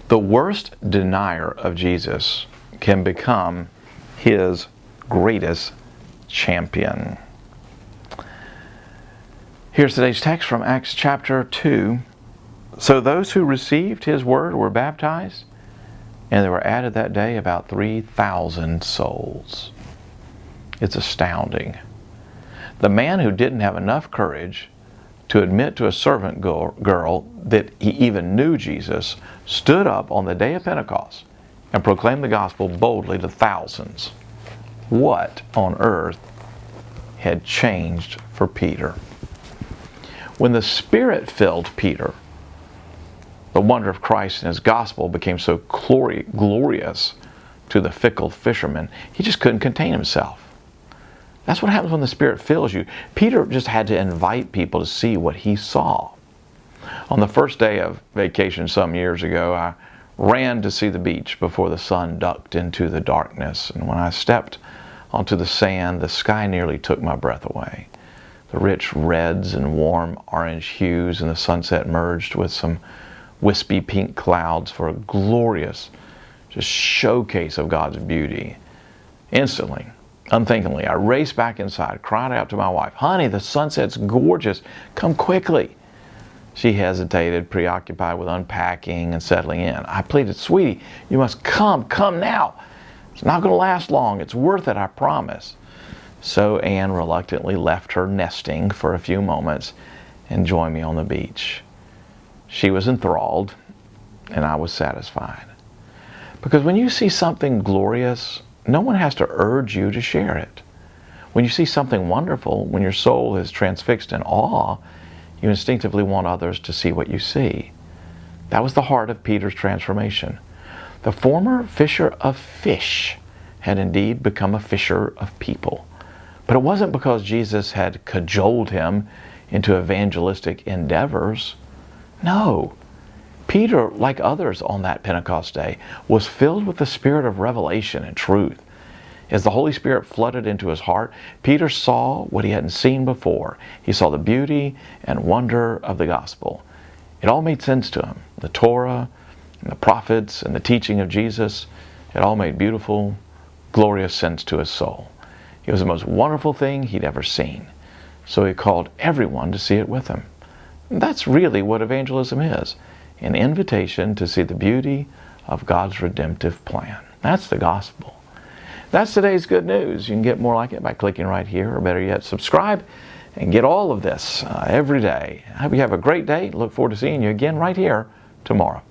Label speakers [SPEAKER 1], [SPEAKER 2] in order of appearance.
[SPEAKER 1] The worst denier of Jesus can become his greatest champion. Here's today's text from Acts chapter 2. So those who received his word were baptized, and there were added that day about 3,000 souls. It's astounding. The man who didn't have enough courage to admit to a servant girl that he even knew Jesus stood up on the day of Pentecost and proclaimed the gospel boldly to thousands. What on earth had changed for Peter? When the Spirit filled Peter, the wonder of Christ and his gospel became so glorious to the fickle fisherman, he just couldn't contain himself. That's what happens when the Spirit fills you. Peter just had to invite people to see what he saw. On the first day of vacation some years ago, I ran to see the beach before the sun ducked into the darkness. And when I stepped onto the sand, the sky nearly took my breath away. The rich reds and warm orange hues in the sunset merged with some wispy pink clouds for a glorious just showcase of God's beauty. Instantly, unthinkingly, I raced back inside, cried out to my wife, "Honey, the sunset's gorgeous. Come quickly." She hesitated, preoccupied with unpacking and settling in. I pleaded, "Sweetie, you must come now. It's not going to last long. It's worth it, I promise." So Anne reluctantly left her nesting for a few moments and joined me on the beach. She was enthralled, and I was satisfied. Because when you see something glorious, no one has to urge you to share it. When you see something wonderful, when your soul is transfixed in awe, you instinctively want others to see what you see. That was the heart of Peter's transformation. The former fisher of fish had indeed become a fisher of people. But it wasn't because Jesus had cajoled him into evangelistic endeavors. No. Peter, like others on that Pentecost day, was filled with the spirit of revelation and truth. As the Holy Spirit flooded into his heart, Peter saw what he hadn't seen before. He saw the beauty and wonder of the gospel. It all made sense to him. The Torah and the prophets and the teaching of Jesus, it all made beautiful, glorious sense to his soul. It was the most wonderful thing he'd ever seen. So he called everyone to see it with him. That's really what evangelism is, an invitation to see the beauty of God's redemptive plan. That's the gospel. That's today's good news. You can get more like it by clicking right here, or better yet, subscribe and get all of this every day. I hope you have a great day. Look forward to seeing you again right here tomorrow.